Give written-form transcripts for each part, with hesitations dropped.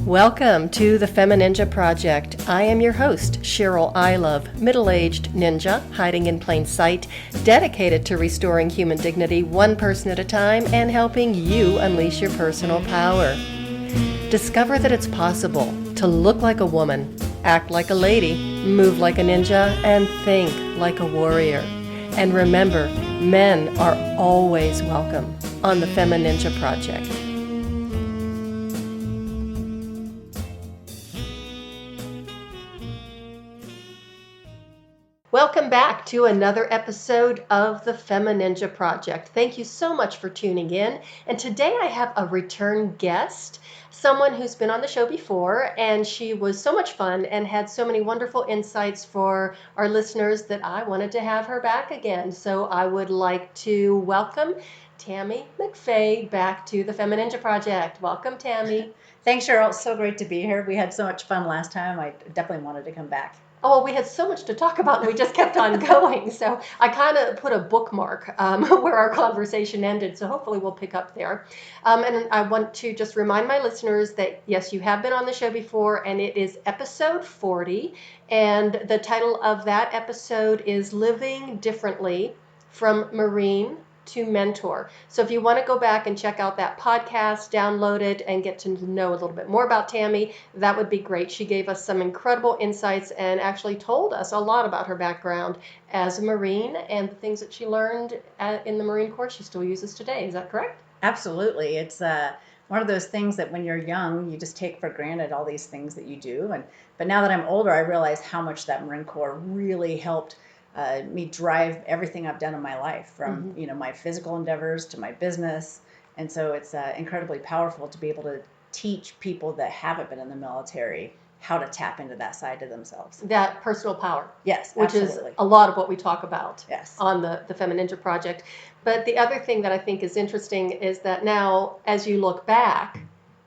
Welcome to the FemiNinja Project. I am your host, Cheryl I Love, middle-aged ninja, hiding in plain sight, dedicated to restoring human dignity one person at a time and helping you unleash your personal power. Discover that it's possible to look like a woman, act like a lady, move like a ninja, and think like a warrior. And remember, men are always welcome on the FemiNinja Project. Welcome back to another episode of the FemiNinja Project. Thank you so much for tuning in. And today I have a return guest, someone who's been on the show before, and she was so much fun and had so many wonderful insights for our listeners that I wanted to have her back again. So I would like to welcome Tami McVay back to the FemiNinja Project. Welcome, Tami. Thanks, Cheryl. It's so great to be here. We had so much fun last time. I definitely wanted to come back. Oh, well, we had so much to talk about, and we just kept on going. So I kind of put a bookmark where our conversation ended. So hopefully we'll pick up there. And I want to just remind my listeners that, yes, you have been on the show before, and it is episode 40. And the title of that episode is Living Differently from Marine to Mentor. So if you want to go back and check out that podcast, download it, and get to know a little bit more about Tami, that would be great. She gave us some incredible insights and actually told us a lot about her background as a Marine and the things that she learned in the Marine Corps she still uses today. Is that correct? Absolutely. It's one of those things that when you're young, you just take for granted all these things that you do. But now that I'm older, I realize how much that Marine Corps really helped me drive everything I've done in my life, from my physical endeavors to my business. And so it's incredibly powerful to be able to teach people that haven't been in the military how to tap into that side of themselves. That personal power. Yes, which absolutely. Is a lot of what we talk about yes. on the FemiNinja Project. But the other thing that I think is interesting is that now, as you look back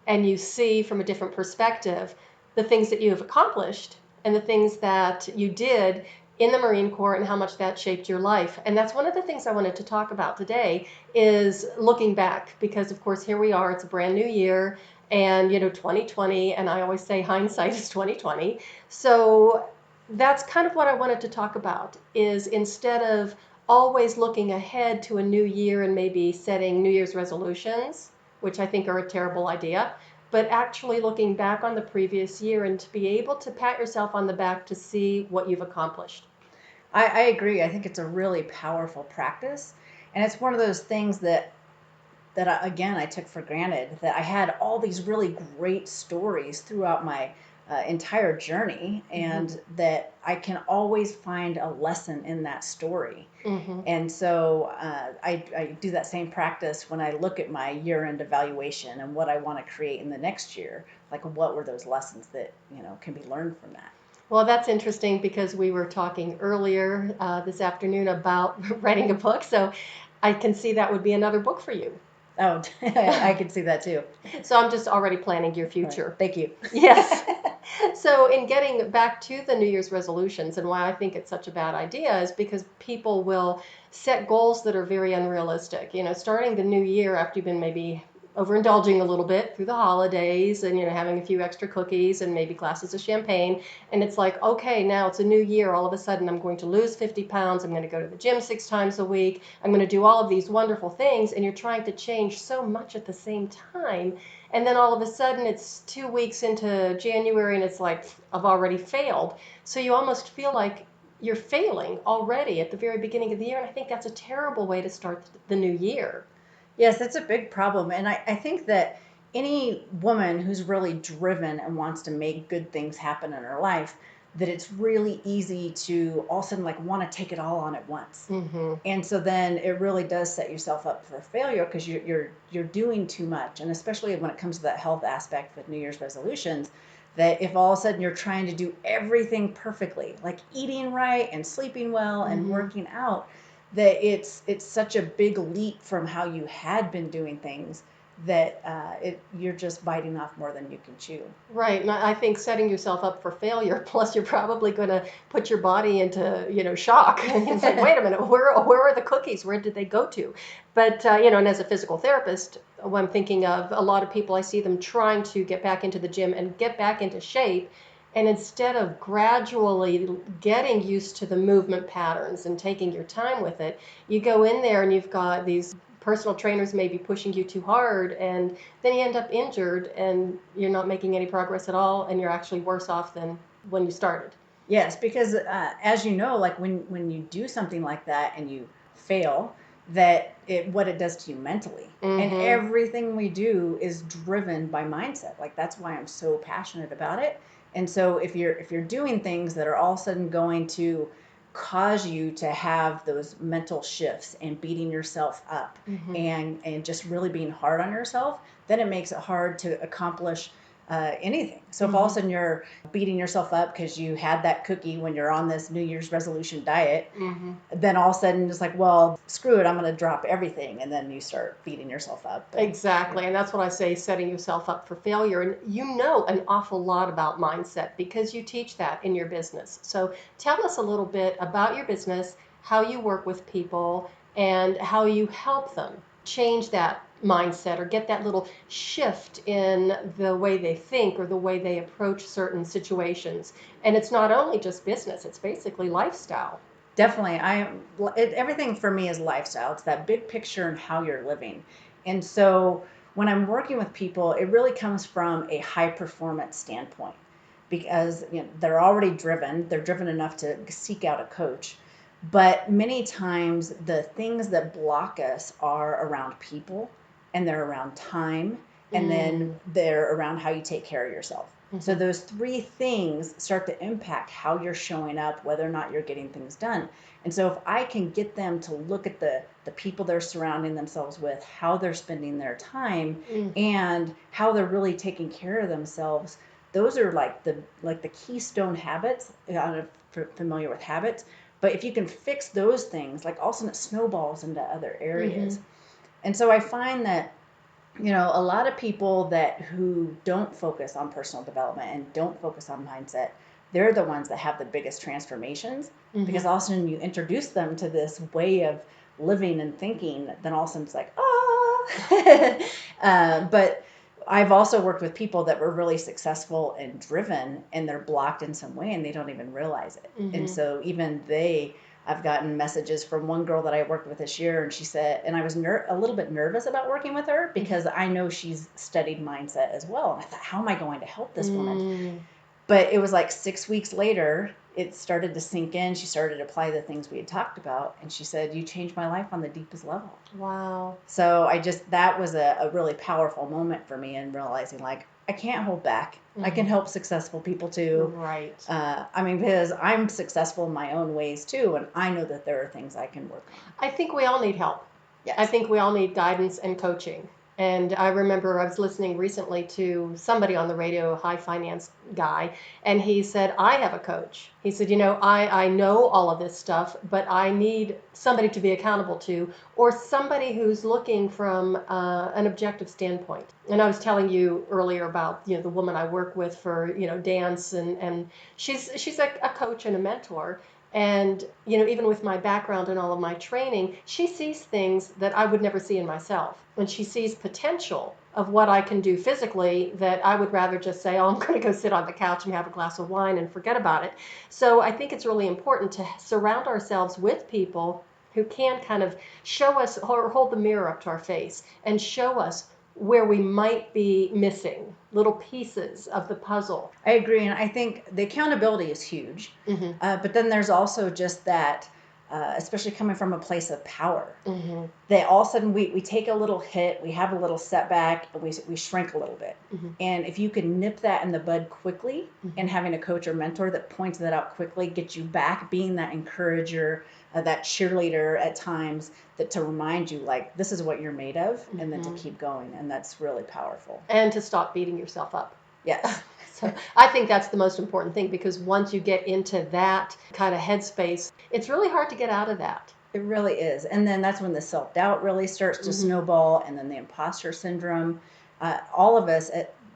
and you see from a different perspective the things that you have accomplished and the things that you did in the Marine Corps and how much that shaped your life. And that's one of the things I wanted to talk about today is looking back, because of course here we are, it's a brand new year, and 2020, and I always say hindsight is 2020. So that's kind of what I wanted to talk about, is instead of always looking ahead to a new year and maybe setting New Year's resolutions, which I think are a terrible idea, but actually looking back on the previous year and to be able to pat yourself on the back to see what you've accomplished. I agree. I think it's a really powerful practice. And it's one of those things that I took for granted, that I had all these really great stories throughout my entire journey, and that I can always find a lesson in that story. And so I do that same practice when I look at my year-end evaluation and what I want to create in the next year. Like, what were those lessons that can be learned from that? Well, that's interesting, because we were talking earlier this afternoon about writing a book. So I can see that would be another book for you. Oh, I can see that too. So I'm just already planning your future. Right. Thank you. Yes. So in getting back to the New Year's resolutions, and why I think it's such a bad idea is because people will set goals that are very unrealistic. Starting the new year after you've been maybe overindulging a little bit through the holidays and, having a few extra cookies and maybe glasses of champagne. And it's like, okay, now it's a new year. All of a sudden, I'm going to lose 50 pounds. I'm going to go to the gym 6 times a week. I'm going to do all of these wonderful things. And you're trying to change so much at the same time. And then all of a sudden, it's 2 weeks into January and it's like, I've already failed. So you almost feel like you're failing already at the very beginning of the year. And I think that's a terrible way to start the new year. Yes, that's a big problem. And I think that any woman who's really driven and wants to make good things happen in her life, that it's really easy to all of a sudden want to take it all on at once. And so then it really does set yourself up for failure, because you're doing too much. And especially when it comes to that health aspect with New Year's resolutions, that if all of a sudden you're trying to do everything perfectly, like eating right and sleeping well and working out, that it's such a big leap from how you had been doing things, that you're just biting off more than you can chew. Right, and I think setting yourself up for failure, plus you're probably going to put your body into, shock. It's like, wait a minute, where are the cookies? Where did they go to? But, and as a physical therapist, I'm thinking of a lot of people, I see them trying to get back into the gym and get back into shape. And instead of gradually getting used to the movement patterns and taking your time with it, you go in there and you've got these personal trainers maybe pushing you too hard, and then you end up injured and you're not making any progress at all, and you're actually worse off than when you started. Yes, because as you know, like when you do something like that and you fail, that what it does to you mentally. And Mm-hmm. everything we do is driven by mindset. Like that's why I'm so passionate about it. And so if you're doing things that are all of a sudden going to cause you to have those mental shifts and beating yourself up Mm-hmm. and just really being hard on yourself, then it makes it hard to accomplish anything. So if all of a Mm-hmm. sudden you're beating yourself up because you had that cookie when you're on this New Year's resolution diet, Mm-hmm. then all of a sudden it's like, well, screw it, I'm going to drop everything. And then you start beating yourself up. Exactly. And that's what I say, setting yourself up for failure. And you know an awful lot about mindset because you teach that in your business. So tell us a little bit about your business, how you work with people, and how you help them change that mindset or get that little shift in the way they think or the way they approach certain situations. And it's not only just business, it's basically lifestyle. Definitely. Everything for me is lifestyle. It's that big picture and how you're living. And so when I'm working with people, it really comes from a high performance standpoint because they're already driven. They're driven enough to seek out a coach. But many times the things that block us are around people and they're around time and then Mm. they're around how you take care of yourself. So Mhm. those three things start to impact how you're showing up, whether or not you're getting things done. And so if I can get them to look at the people they're surrounding themselves with, how they're spending their time, Mm. and how they're really taking care of themselves, those are like the keystone habits. I don't know if you're familiar with habits, but if you can fix those things, like all of a sudden it snowballs into other Mhm. areas. And so I find that a lot of people who don't focus on personal development and don't focus on mindset, they're the ones that have the biggest transformations because Mhm. all of a sudden you introduce them to this way of living and thinking, then all of a sudden it's like, ah. But I've also worked with people that were really successful and driven and they're blocked in some way and they don't even realize it. And Mhm. so even I've gotten messages from one girl that I worked with this year, and she said, and I was a little bit nervous about working with her because I know she's studied mindset as well. And I thought, how am I going to help this woman? Mm. But it was like 6 weeks later, it started to sink in. She started to apply the things we had talked about, and she said, "You changed my life on the deepest level." Wow. So that was a really powerful moment for me in realizing, like, I can't hold back. I can Mhm. help successful people too. Right. I mean, because I'm successful in my own ways too, and I know that there are things I can work on. I think we all need help. I Yes. think we all need guidance and coaching. And I remember I was listening recently to somebody on the radio, a high finance guy, and he said, I have a coach. He said, I know all of this stuff, but I need somebody to be accountable to, or somebody who's looking from an objective standpoint. And I was telling you earlier about, the woman I work with for, dance, and she's a coach and a mentor. And, even with my background and all of my training, she sees things that I would never see in myself. When she sees potential of what I can do physically, that I would rather just say, oh, I'm going to go sit on the couch and have a glass of wine and forget about it. So I think it's really important to surround ourselves with people who can kind of show us or hold the mirror up to our face and show us where we might be missing little pieces of the puzzle. I agree, and I think the accountability is huge. Mm-hmm. But then there's also just that, especially coming from a place of power, Mm-hmm. that all of a sudden we take a little hit, we have a little setback, and we shrink a little bit. Mm-hmm. And if you can nip that in the bud quickly, Mm-hmm. and having a coach or mentor that points that out quickly, gets you back, being that encourager, that cheerleader at times, that to remind you, like, this is what you're made of, and then to Mm-hmm. keep going. And that's really powerful. And to stop beating yourself up. Yes. So I think that's the most important thing, because once you get into that kind of headspace, it's really hard to get out of that. It really is. And then that's when the self doubt really starts to Mm-hmm. snowball, and then the imposter syndrome. All of us,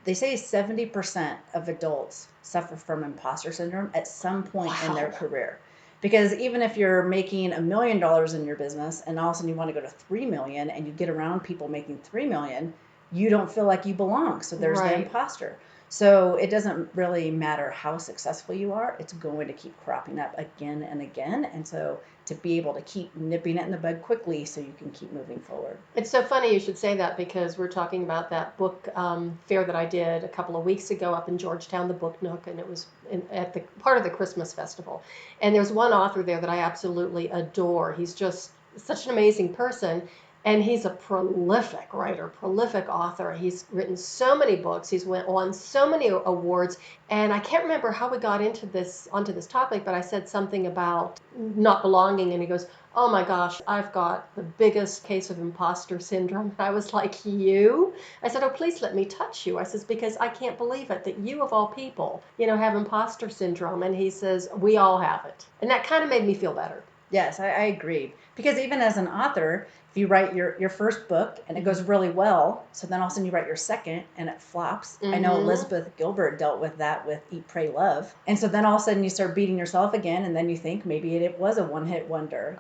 they say 70% of adults suffer from imposter syndrome at some point in their Wow. career. Because even if you're making $1 million in your business and all of a sudden you want to go to 3 million and you get around people making 3 million, you don't feel like you belong. So there's the imposter. So it doesn't really matter how successful you are. It's going to keep cropping up again and again. And so to be able to keep nipping it in the bud quickly so you can keep moving forward. It's so funny you should say that, because we're talking about that book fair that I did a couple of weeks ago up in Georgetown, the Book Nook, and it was at the part of the Christmas festival. And there's one author there that I absolutely adore. He's just such an amazing person. And he's a prolific writer, prolific author. He's written so many books. He's won so many awards. And I can't remember how we got onto this topic, but I said something about not belonging. And he goes, "Oh my gosh, I've got the biggest case of imposter syndrome." And I was like, "You?" I said, "Oh, please let me touch you." I says, "Because I can't believe it that you of all people, have imposter syndrome." And he says, "We all have it." And that kind of made me feel better. Yes, I agree. Because even as an author, if you write your first book and it goes really well, so then all of a sudden you write your second and it flops. I know Elizabeth Gilbert dealt with that with Eat, Pray, Love. And so then all of a sudden you start beating yourself again, and then you think maybe it was a one-hit wonder.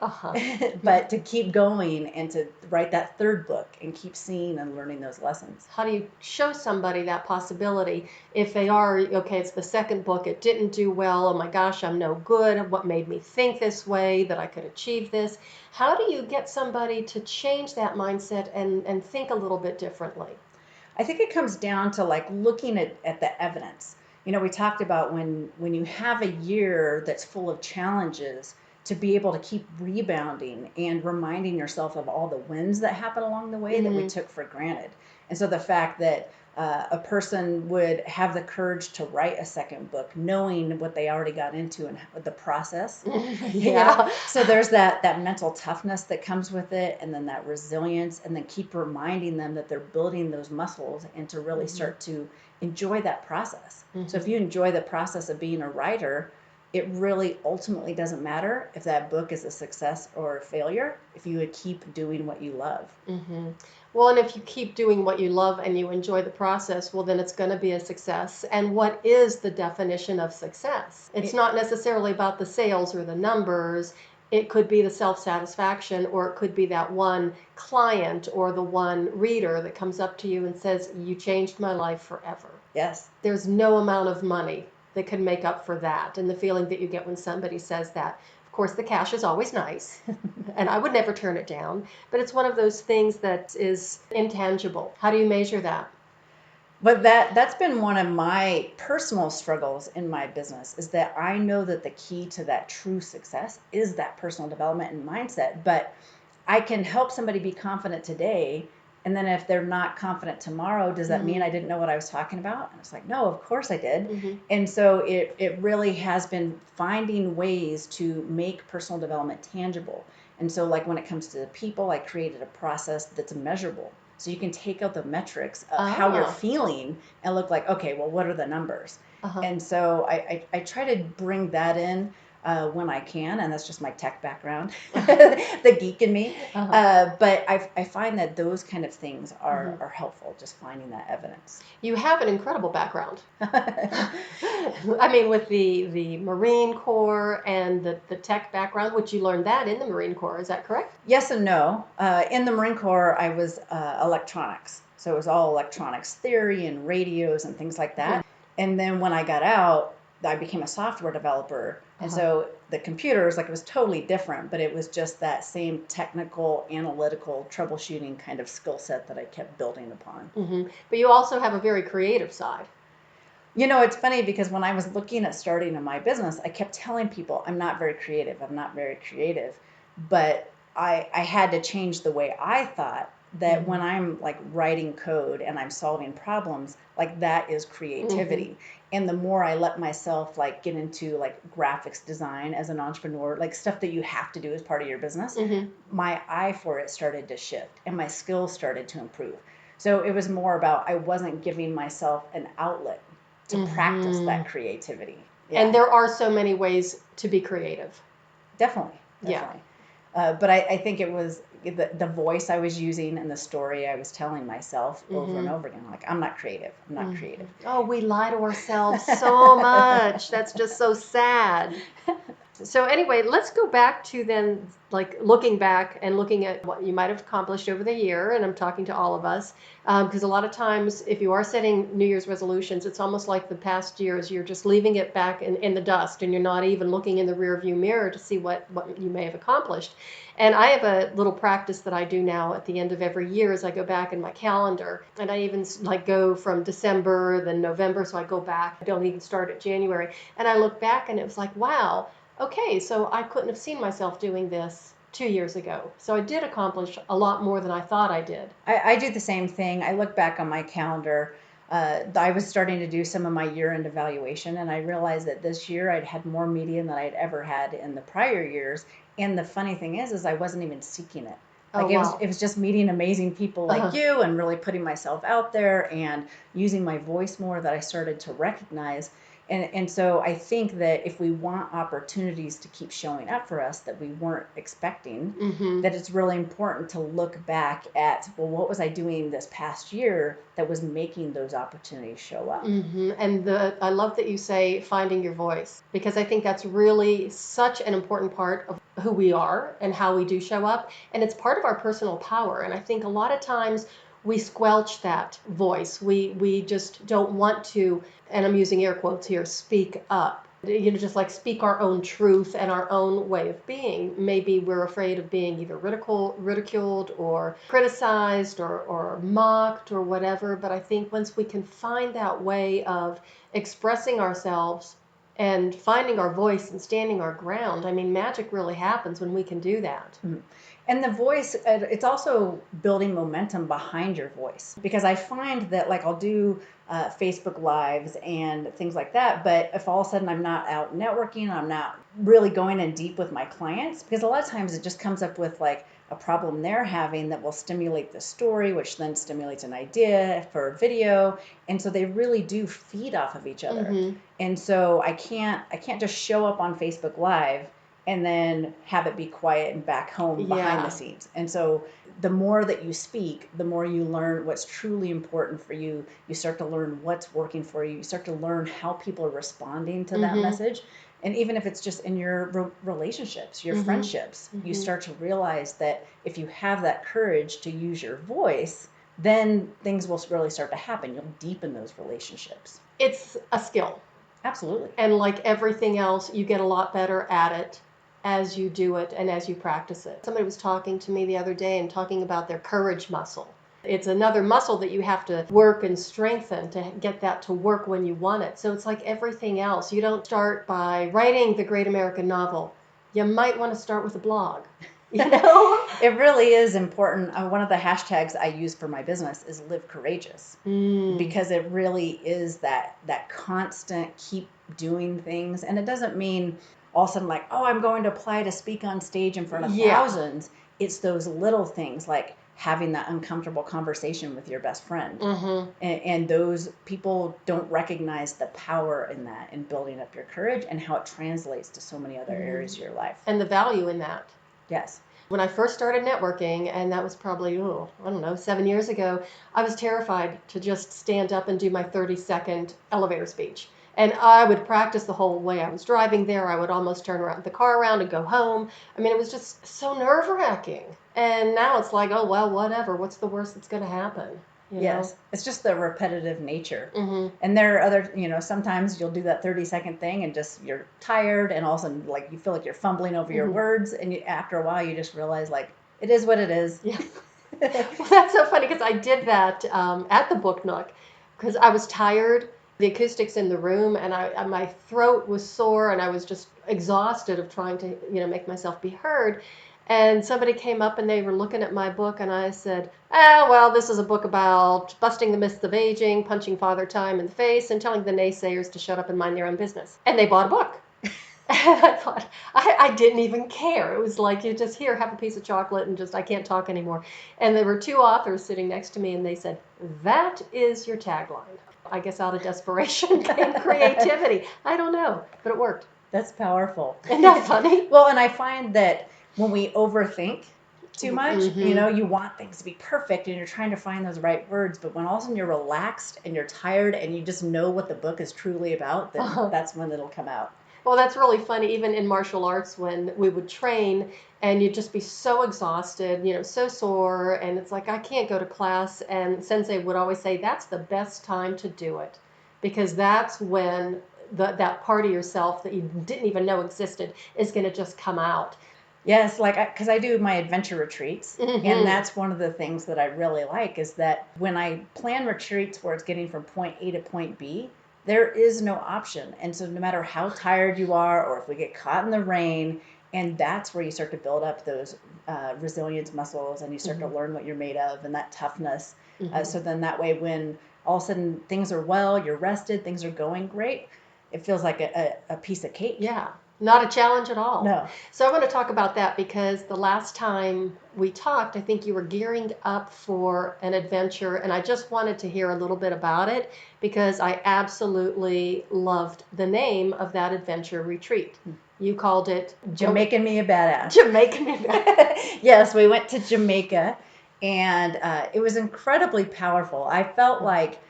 But to keep going and to write that third book and keep seeing and learning those lessons. How do you show somebody that possibility if they are, okay, it's the second book, it didn't do well, oh my gosh, I'm no good, what made me think this way, that I could achieve this? How do you get somebody to change that mindset and think a little bit differently? I think it comes down to like looking at the evidence. We talked about when you have a year that's full of challenges, to be able to keep rebounding and reminding yourself of all the wins that happen along the way that we took for granted. And so the fact that a person would have the courage to write a second book, knowing what they already got into and the process. So there's that mental toughness that comes with it, and then that resilience, and then keep reminding them that they're building those muscles and to really start to enjoy that process. So if you enjoy the process of being a writer, it really ultimately doesn't matter if that book is a success or a failure, if you would keep doing what you love. Well, and if you keep doing what you love and you enjoy the process, well, then it's going to be a success. And what is the definition of success? It's not necessarily about the sales or the numbers. It could be the self-satisfaction, or it could be that one client or the one reader that comes up to you and says, "You changed my life forever." Yes. There's no amount of money that can make up for that, and the feeling that you get when somebody says that. Of course, the cash is always nice, and I would never turn it down, but it's one of those things that is intangible. How do you measure that? But that's been one of my personal struggles in my business, is that I know that the key to that true success is that personal development and mindset. But I can help somebody be confident today, and then if they're not confident tomorrow, does that mean I didn't know what I was talking about? And it's like, no, of course I did. And so it really has been finding ways to make personal development tangible. And so like when it comes to the people, I created a process that's measurable. So you can take out the metrics of how you're feeling and look like, okay, well, what are the numbers? And so I try to bring that in when I can, and that's just my tech background, the geek in me. But I find that those kind of things are helpful, just finding that evidence. You have an incredible background. I mean, with the Marine Corps and the tech background, which you learned that in the Marine Corps, is that correct? Yes and no. In the Marine Corps, I was electronics. So it was all electronics theory and radios and things like that. And then when I got out, I became a software developer. And so the computers, it was totally different, but it was just that same technical, analytical, troubleshooting kind of skill set that I kept building upon. But you also have a very creative side. It's funny because when I was looking at starting in my business, I kept telling people, I'm not very creative. But I had to change the way I thought that when I'm writing code and I'm solving problems, that is creativity. And the more I let myself get into graphics design as an entrepreneur, stuff that you have to do as part of your business, my eye for it started to shift and my skills started to improve. So it was more about I wasn't giving myself an outlet to practice that creativity. And there are so many ways to be creative. Definitely. But I think it was the voice I was using and the story I was telling myself over and over again. I'm not creative. Oh, we lie to ourselves so much. That's just so sad. So anyway, let's go back to then, like looking back and looking at what you might have accomplished over the year. And I'm talking to all of us, because a lot of times if you are setting New Year's resolutions, it's almost like the past years, you're just leaving it back in the dust and you're not even looking in the rear view mirror to see what you may have accomplished. And I have a little practice that I do now at the end of every year is I go back in my calendar, and I even like go from December, then November. So I go back, I don't even start at January. And I look back and it was like, wow, okay, so I couldn't have seen myself doing this 2 years ago. So I did accomplish a lot more than I thought I did. I do the same thing. I look back on my calendar. I was starting to do some of my year-end evaluation, and I realized that this year I'd had more media than I'd ever had in the prior years. And the funny thing is I wasn't even seeking it. Like Oh, it wow. was just meeting amazing people like you and really putting myself out there and using my voice more that I started to recognize. And so I think that if we want opportunities to keep showing up for us that we weren't expecting, that it's really important to look back at, well, what was I doing this past year that was making those opportunities show up? And I love that you say finding your voice, because I think that's really such an important part of who we are and how we do show up. And it's part of our personal power. And I think a lot of times we squelch that voice. We just don't want to, and I'm using air quotes here, speak up. Just like speak our own truth and our own way of being. Maybe we're afraid of being either ridiculed or criticized or mocked or whatever. But I think once we can find that way of expressing ourselves and finding our voice and standing our ground, I mean, magic really happens when we can do that. And the voice, it's also building momentum behind your voice, because I find that like I'll do Facebook Lives and things like that, but if all of a sudden I'm not out networking, I'm not really going in deep with my clients, because a lot of times it just comes up with like a problem they're having that will stimulate the story, which then stimulates an idea for a video. And so they really do feed off of each other. And so I can't just show up on Facebook Live and then have it be quiet and back home behind the scenes. And so the more that you speak, the more you learn what's truly important for you. You start to learn what's working for you. You start to learn how people are responding to that message. And even if it's just in your relationships, your friendships, you start to realize that if you have that courage to use your voice, then things will really start to happen. You'll deepen those relationships. It's a skill. Absolutely. And like everything else, you get a lot better at it as you do it and as you practice it. Somebody was talking to me the other day and talking about their courage muscle. It's another muscle that you have to work and strengthen to get that to work when you want it. So it's like everything else. You don't start by writing the great American novel. You might want to start with a blog. It really is important. One of the hashtags I use for my business is live courageous, because it really is that constant keep doing things. And it doesn't mean all of a sudden like, oh, I'm going to apply to speak on stage in front of thousands. It's those little things like having that uncomfortable conversation with your best friend. And those people don't recognize the power in that, in building up your courage and how it translates to so many other areas of your life. And the value in that. Yes. When I first started networking, and that was probably, 7 years ago, I was terrified to just stand up and do my 30-second elevator speech. And I would practice the whole way I was driving there. I would almost turn the car around and go home. I mean, it was just so nerve-wracking. And now it's like, oh, well, whatever. What's the worst that's going to happen? Yes. It's just the repetitive nature. And there are other, sometimes you'll do that 30-second thing and just you're tired and all of a sudden like you feel like you're fumbling over your words. And after a while, you just realize like, it is what it is. Yeah. Well, that's so funny because I did that at the Book Nook because I was tired. The acoustics in the room, and my throat was sore, and I was just exhausted of trying to, make myself be heard. And somebody came up, and they were looking at my book, and I said, well, this is a book about busting the myths of aging, punching Father Time in the face, and telling the naysayers to shut up and mind their own business. And they bought a book. And I thought, I didn't even care. It was like, you just here, have a piece of chocolate, and just, I can't talk anymore. And there were two authors sitting next to me, and they said, that is your tagline. I guess out of desperation came creativity. I don't know, but it worked. That's powerful. Isn't that funny? Well, and I find that when we overthink too much, you want things to be perfect and you're trying to find those right words. But when all of a sudden you're relaxed and you're tired and you just know what the book is truly about, then that's when it'll come out. Well, that's really funny. Even in martial arts, when we would train and you'd just be so exhausted, so sore, and it's like, I can't go to class. And Sensei would always say, that's the best time to do it, because that's when that part of yourself that you didn't even know existed is going to just come out. Yes, because I do my adventure retreats, Mm-hmm. and that's one of the things that I really like is that when I plan retreats where it's getting from point A to point B, there is no option. And so no matter how tired you are, or if we get caught in the rain, and that's where you start to build up those resilience muscles, and you start Mm-hmm. to learn what you're made of and that toughness. Mm-hmm. So then that way, when all of a sudden things are well, you're rested, things are going great, it feels like a piece of cake. Yeah, not a challenge at all. No. So I want to talk about that because the last time we talked, I think you were gearing up for an adventure, and I just wanted to hear a little bit about it because I absolutely loved the name of that adventure retreat. You called it Jamaican Me a Badass. Jamaican Me a Badass. Yes, we went to Jamaica, and it was incredibly powerful. I felt like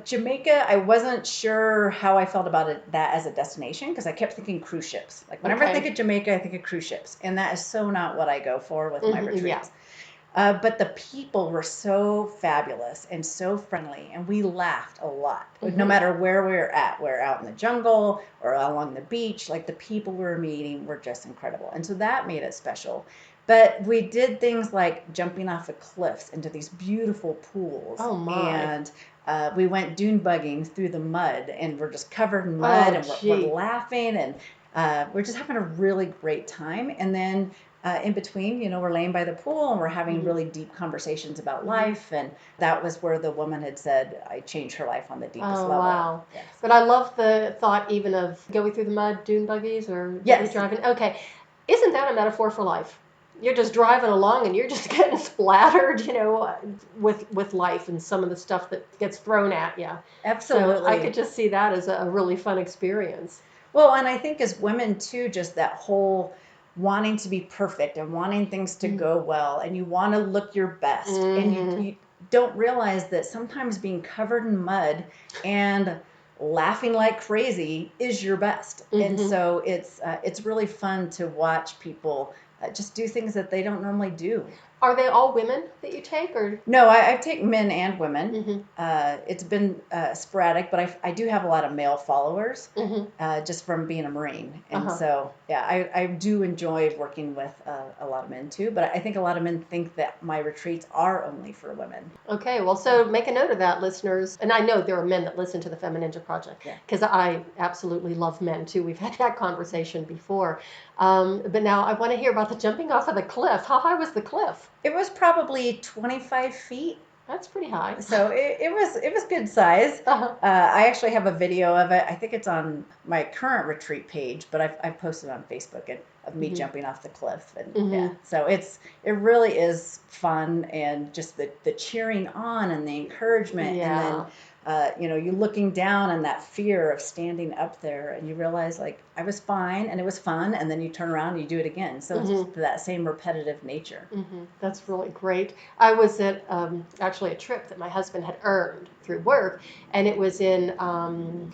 Jamaica, I wasn't sure how I felt about that as a destination because I kept thinking cruise ships. Like whenever I think of Jamaica, I think of cruise ships, and that is so not what I go for with my retreats. Yeah. But the people were so fabulous and so friendly, and we laughed a lot. No matter where we were at, we're out in the jungle or along the beach, like the people we were meeting were just incredible. And so that made it special. But we did things like jumping off the cliffs into these beautiful pools. Oh my. And we went dune bugging through the mud, and we're just covered in mud, and we're laughing, and we're just having a really great time. And then in between, we're laying by the pool, and we're having really deep conversations about life. And that was where the woman had said, I changed her life on the deepest level. Wow. Yes. But I love the thought even of going through the mud, dune buggies, or driving. Okay. Isn't that a metaphor for life? You're just driving along and you're just getting splattered, with life and some of the stuff that gets thrown at you. Absolutely. So I could just see that as a really fun experience. Well, and I think as women too, just that whole wanting to be perfect and wanting things to go well, and you want to look your best, and you don't realize that sometimes being covered in mud and laughing like crazy is your best. And so it's really fun to watch people just do things that they don't normally do. Are they all women that you take, or? No, I take men and women. It's been sporadic, but I do have a lot of male followers just from being a Marine. And so, yeah, I do enjoy working with a lot of men too, but I think a lot of men think that my retreats are only for women. Okay, well, so make a note of that, listeners. And I know there are men that listen to the FemiNinja Project because I absolutely love men too. We've had that conversation before. But now I want to hear about the jumping off of the cliff. How high was the cliff? It was probably 25 feet. That's pretty high. So it was good size. I actually have a video of it. I think it's on my current retreat page, but I've posted on Facebook of me jumping off the cliff. And so it really is fun, and just the cheering on and the encouragement, and then you looking down and that fear of standing up there, and you realize like I was fine and it was fun, and then you turn around and you do it again. So it's just that same repetitive nature. That's really great. I was at actually a trip that my husband had earned through work, and it was in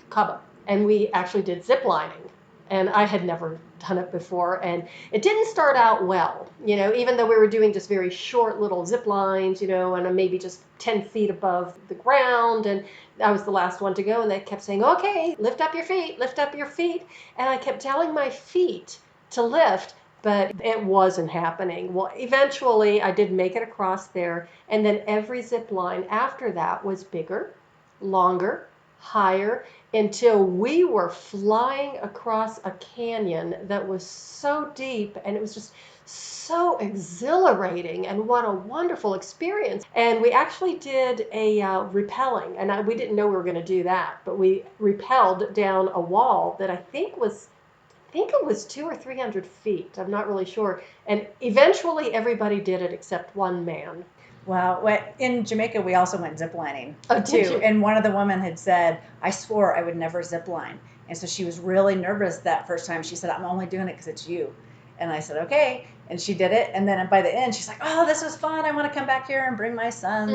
Cabo, and we actually did zip lining. And I had never done it before, and it didn't start out well, even though we were doing just very short little zip lines, and maybe just 10 feet above the ground, and I was the last one to go, and they kept saying, okay, lift up your feet, and I kept telling my feet to lift, but it wasn't happening. Well, eventually I did make it across there, and then every zip line after that was bigger, longer, higher, until we were flying across a canyon that was so deep, and it was just so exhilarating, and what a wonderful experience. And we actually did a rappelling, and we didn't know we were going to do that, but we rappelled down a wall that I think it was 200 or 300 feet. I'm not really sure. And eventually everybody did it except one man. Wow. In Jamaica, we also went ziplining too. And one of the women had said, I swore I would never zip line. And so she was really nervous that first time. She said, I'm only doing it because it's you. And I said, okay. And she did it. And then by the end, she's like, oh, this was fun. I want to come back here and bring my sons.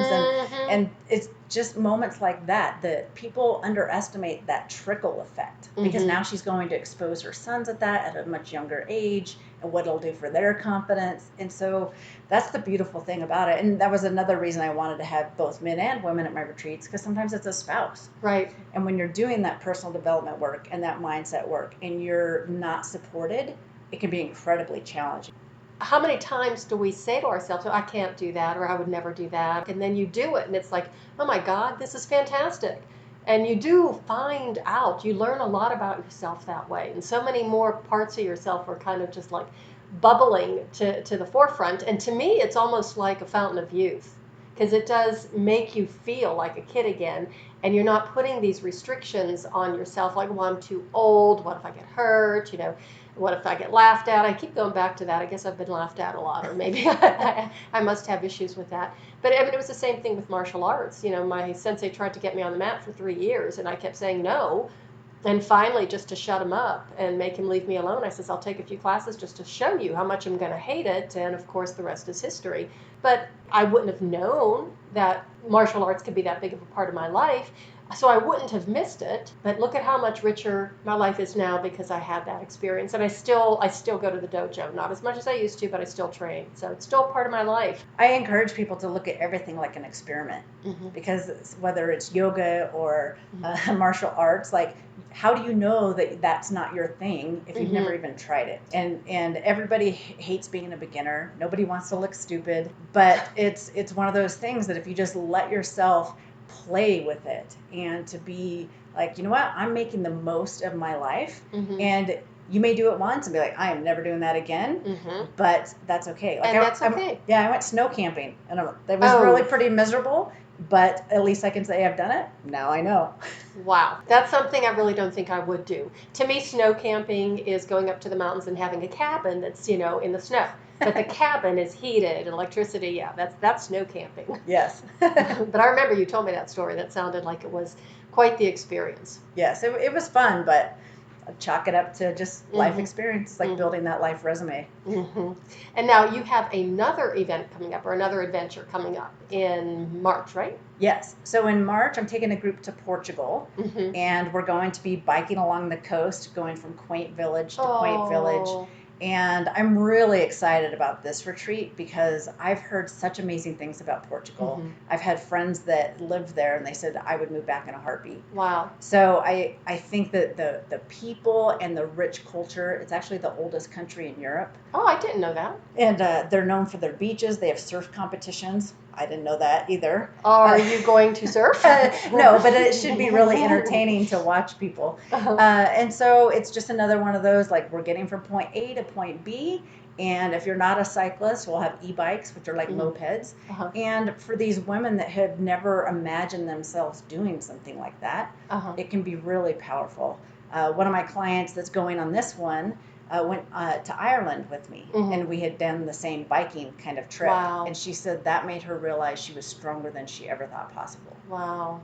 And it's just moments like that people underestimate that trickle effect, because now she's going to expose her sons at a much younger age, and what it'll do for their confidence. And so that's the beautiful thing about it. And that was another reason I wanted to have both men and women at my retreats, because sometimes it's a spouse. Right. And when you're doing that personal development work and that mindset work and you're not supported, it can be incredibly challenging. How many times do we say to ourselves, oh, I can't do that, or I would never do that, and then you do it and it's like, oh my God, this is fantastic. And you do find out, you learn a lot about yourself that way, and so many more parts of yourself are kind of just like bubbling to the forefront. And to me, it's almost like a fountain of youth, because it does make you feel like a kid again, and you're not putting these restrictions on yourself like, well, I'm too old, what if I get hurt, what if I get laughed at? I keep going back to that. I guess I've been laughed at a lot, or maybe I must have issues with that. But I mean, it was the same thing with martial arts. My sensei tried to get me on the mat for 3 years, and I kept saying no. And finally, just to shut him up and make him leave me alone, I says, I'll take a few classes just to show you how much I'm going to hate it. And of course, the rest is history. But I wouldn't have known that martial arts could be that big of a part of my life. So I wouldn't have missed it. But look at how much richer my life is now because I had that experience. And I still go to the dojo, not as much as I used to, but I still train. So it's still part of my life. I encourage people to look at everything like an experiment, because whether it's yoga or martial arts, like, how do you know that that's not your thing if you've never even tried it? And everybody hates being a beginner. Nobody wants to look stupid, but it's one of those things that if you just let yourself play with it and to be like, you know what, I'm making the most of my life. And you may do it once and be like, I am never doing that again, but that's okay. Like, that's okay. I went snow camping, and it was really pretty miserable, but at least I can say I've done it. Now I know. Wow. That's something I really don't think I would do. To me, snow camping is going up to the mountains and having a cabin that's, in the snow. But the cabin is heated, electricity, yeah, that's snow camping. Yes. But I remember you told me that story. That sounded like it was quite the experience. Yes, it was fun, but I'd chalk it up to just life experience, like building that life resume. And now you have another event coming up, or another adventure coming up in March, right? Yes. So in March, I'm taking a group to Portugal, and we're going to be biking along the coast, going from quaint village to quaint village. And I'm really excited about this retreat because I've heard such amazing things about Portugal. I've had friends that lived there, and they said I would move back in a heartbeat. Wow. So I think that the people and the rich culture, it's actually the oldest country in Europe. Oh, I didn't know that. And they're known for their beaches. They have surf competitions. I didn't know that either. Are you going to surf? No, but it should be really entertaining to watch people. And so it's just another one of those, like, we're getting from point A to point B. And if you're not a cyclist, we'll have e-bikes, which are like mopeds. And for these women that have never imagined themselves doing something like that, it can be really powerful. One of my clients that's going on this one went to Ireland with me, and we had done the same biking kind of trip. Wow. And she said that made her realize she was stronger than she ever thought possible. Wow.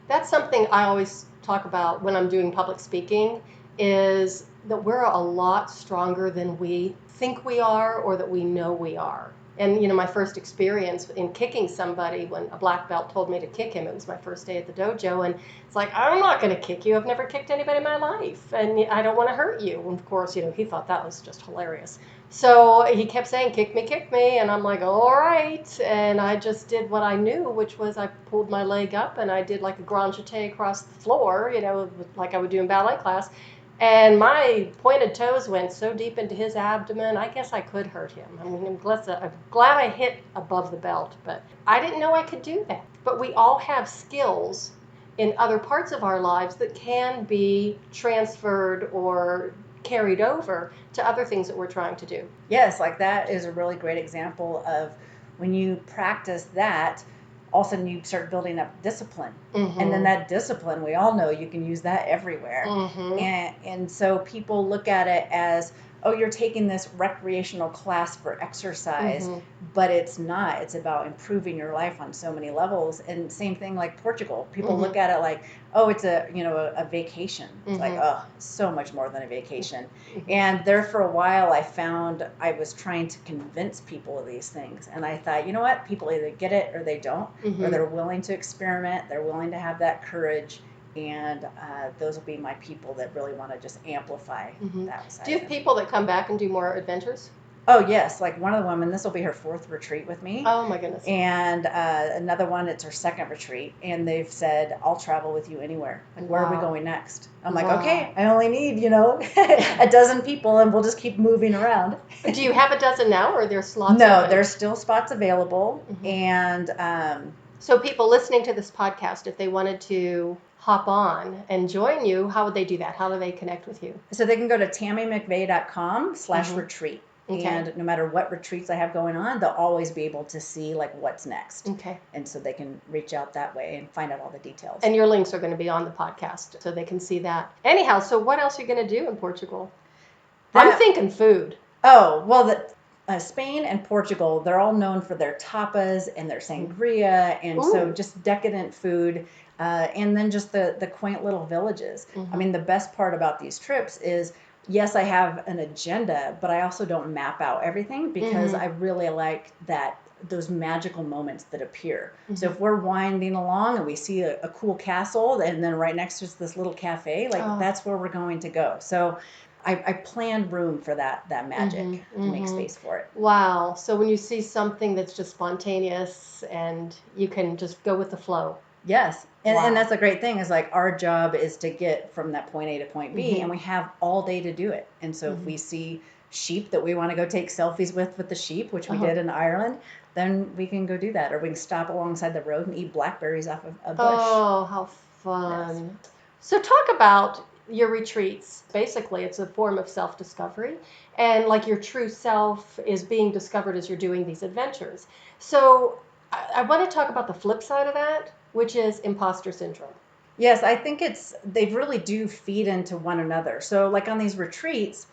That's something I always talk about when I'm doing public speaking, is that we're a lot stronger than we think we are, or that we know we are. And, my first experience in kicking somebody, when a black belt told me to kick him, it was my first day at the dojo, and it's like, I'm not going to kick you. I've never kicked anybody in my life, and I don't want to hurt you. And of course, he thought that was just hilarious. So he kept saying, kick me, and I'm like, all right. And I just did what I knew, which was I pulled my leg up, and I did like a grand jeté across the floor, like I would do in ballet class. And my pointed toes went so deep into his abdomen, I guess I could hurt him. I mean, I'm glad I hit above the belt, but I didn't know I could do that. But we all have skills in other parts of our lives that can be transferred or carried over to other things that we're trying to do. Yes, like that is a really great example of when you practice that, all of a sudden you start building up discipline. And then that discipline, we all know you can use that everywhere. And so people look at it as, oh, you're taking this recreational class for exercise, Mhm. but it's not. It's about improving your life on so many levels. And same thing like Portugal. People look Mhm. at it like, oh, it's a, a vacation. It's like, Mhm. oh, so much more than a vacation. Mhm. And there for a while, I found I was trying to convince people of these things. And I thought, you know what? People either get it or they don't, or Mhm. they're willing to experiment. They're willing to have that courage. And those will be my people that really want to just amplify Mhm. that side Do you of have them. people that come back and do more adventures? Oh, yes. Like one of the women, this will be her 4th retreat with me. Oh my goodness. And another one, it's her 2nd retreat. And they've said, I'll travel with you anywhere. Like, where are we Wow. going next? I'm like, Wow. okay, I only need, a dozen people and we'll just keep moving around. Do you have a dozen now, or are there slots No, open? there's still spots available. Mhm. And So people listening to this podcast, if they wanted to hop on and join you, how would they do that? How do they connect with you? so they can go to tammymcveigh.com/retreat. Okay. And no matter what retreats I have going on, they'll always be able to see like what's next. Okay. And so they can reach out that way and find out all the details. And your links are going to be on the podcast so they can see that. Anyhow, so what else are you going to do in Portugal? I'm thinking food. Oh, well, Spain and Portugal, they're all known for their tapas and their sangria, and so Ooh. just decadent food, and then just the quaint little villages. Mhm. I mean, the best part about these trips is, yes, I have an agenda, but I also don't map out everything because Mhm. I really like those magical moments that appear. So Mhm. if we're winding along and we see a cool castle and then right next to us this little cafe, like Oh. that's where we're going to go. So I planned room for that magic Mhm. to make Mhm. space for it. Wow. So when you see something that's just spontaneous and you can just go with the flow. Yes. And, Wow. and that's a great thing is like our job is to get from that point A to point B, Mhm. and we have all day to do it. And so if we see sheep that we want to go take selfies with the sheep, which we Uh-huh. did in Ireland, then we can go do that. Or we can stop alongside the road and eat blackberries off of a bush. Oh, how fun. Yes. So talk about your retreats. Basically, it's a form of self-discovery, and like your true self is being discovered as you're doing these adventures. So I want to talk about the flip side of that, which is imposter syndrome. Yes, I think they really do feed into one another. So like on these retreats,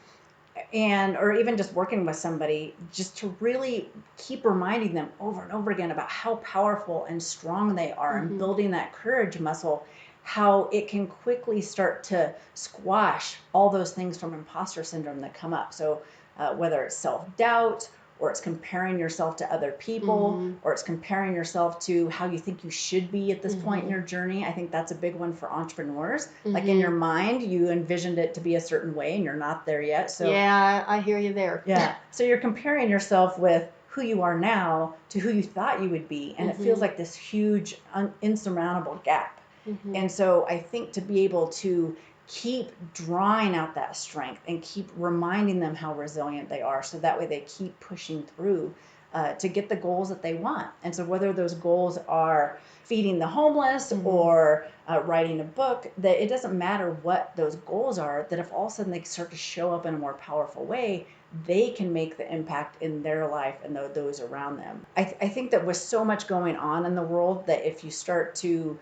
or even just working with somebody, just to really keep reminding them over and over again about how powerful and strong they are, and building that courage muscle, how it can quickly start to squash all those things from imposter syndrome that come up. So whether it's self-doubt, or it's comparing yourself to other people, or it's comparing yourself to how you think you should be at this point in your journey. I think that's a big one for entrepreneurs. Like in your mind, you envisioned it to be a certain way and you're not there yet. So yeah, I hear you there. Yeah. So you're comparing yourself with who you are now to who you thought you would be. And it feels like this huge, insurmountable gap. And so I think to be able to keep drawing out that strength and keep reminding them how resilient they are, so that way they keep pushing through to get the goals that they want. And so whether those goals are feeding the homeless or writing a book, that it doesn't matter what those goals are, that if all of a sudden they start to show up in a more powerful way, they can make the impact in their life and those around them. I think that with so much going on in the world, that if you start to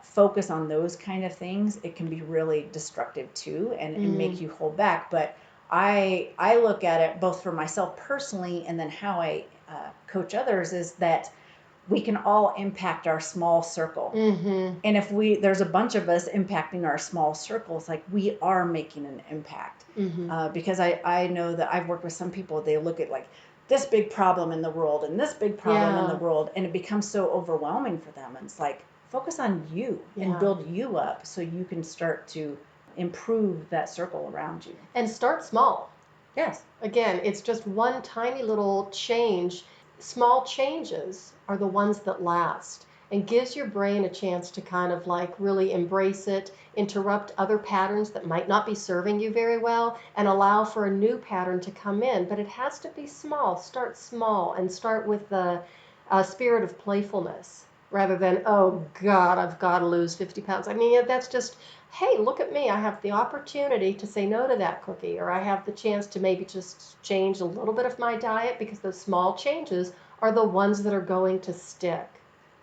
focus on those kind of things, it can be really destructive too, and make you hold back. But I look at it both for myself personally and then how I coach others, is that we can all impact our small circle. And if there's a bunch of us impacting our small circles, like we are making an impact. Because I know that I've worked with some people, they look at like this big problem in the world and this big problem in the world, and it becomes so overwhelming for them. And it's like, focus on you and build you up so you can start to improve that circle around you. And start small. Yes. Again, it's just one tiny little change. Small changes are the ones that last, and gives your brain a chance to kind of like really embrace it, interrupt other patterns that might not be serving you very well, and allow for a new pattern to come in. But it has to be small. Start small and start with the spirit of playfulness, rather than, oh God, I've got to lose 50 pounds. I mean, that's just, hey, look at me. I have the opportunity to say no to that cookie, or I have the chance to maybe just change a little bit of my diet, because those small changes are the ones that are going to stick.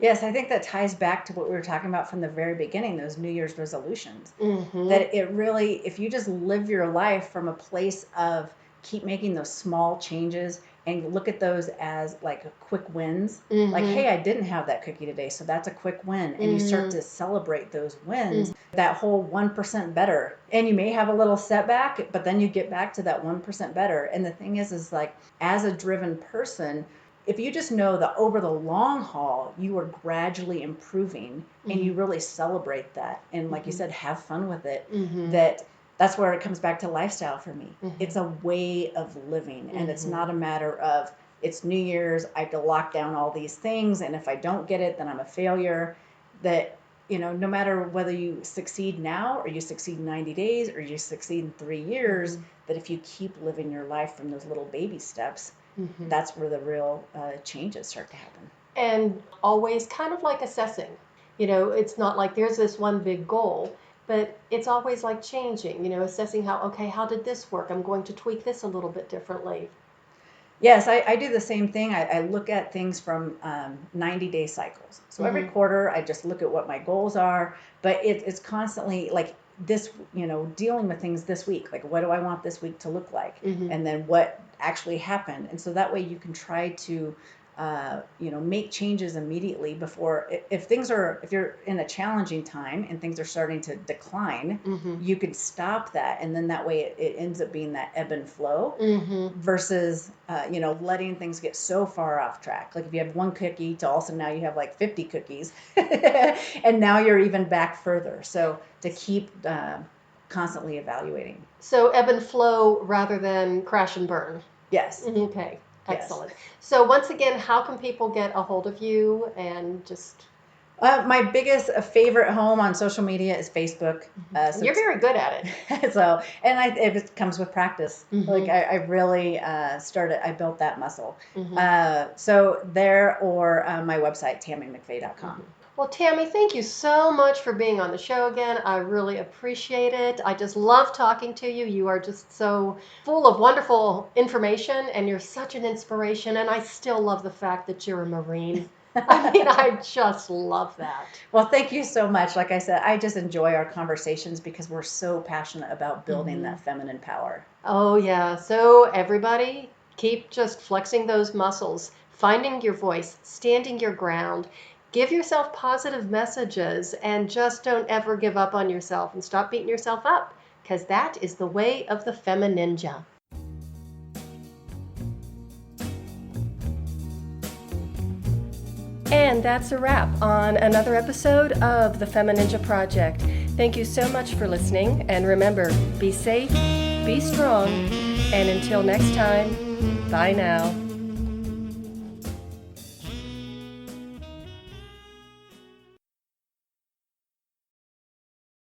Yes, I think that ties back to what we were talking about from the very beginning, those New Year's resolutions. That it really, if you just live your life from a place of keep making those small changes and look at those as like quick wins. Like, hey, I didn't have that cookie today, so that's a quick win. And you start to celebrate those wins, that whole 1% better. And you may have a little setback, but then you get back to that 1% better. And the thing is like, as a driven person, if you just know that over the long haul, you are gradually improving and you really celebrate that. And like you said, have fun with it, that's where it comes back to lifestyle for me. It's a way of living, and it's not a matter of it's New Year's, I have to lock down all these things, and if I don't get it, then I'm a failure. That, no matter whether you succeed now or you succeed in 90 days or you succeed in 3 years, that if you keep living your life from those little baby steps, that's where the real changes start to happen. And always kind of like assessing. It's not like there's this one big goal, but it's always like changing, assessing how did this work? I'm going to tweak this a little bit differently. Yes, I do the same thing. I look at things from 90-day cycles. So every quarter, I just look at what my goals are, but it's constantly like this, dealing with things this week. Like, what do I want this week to look like? And then what actually happened? And so that way you can try to make changes immediately before, if you're in a challenging time and things are starting to decline, you can stop that. And then that way it ends up being that ebb and flow versus, letting things get so far off track. Like if you have one cookie to also now you have like 50 cookies and now you're even back further. So to keep constantly evaluating. So ebb and flow rather than crash and burn. Yes. Okay. Excellent. Yes. So once again, how can people get a hold of you and just... my biggest favorite home on social media is Facebook. So you're very good at it. So, and it comes with practice. Like I really I built that muscle. So there, or my website, TamiMcVay.com. Well, Tami, thank you so much for being on the show again. I really appreciate it. I just love talking to you. You are just so full of wonderful information, and you're such an inspiration. And I still love the fact that you're a Marine. I just love that. Well, thank you so much. Like I said, I just enjoy our conversations because we're so passionate about building that feminine power. Oh, yeah. So everybody, keep just flexing those muscles, finding your voice, standing your ground. Give yourself positive messages and just don't ever give up on yourself and stop beating yourself up, because that is the way of the FemiNinja. And that's a wrap on another episode of the FemiNinja Project. Thank you so much for listening, and remember, be safe, be strong, and until next time, bye now.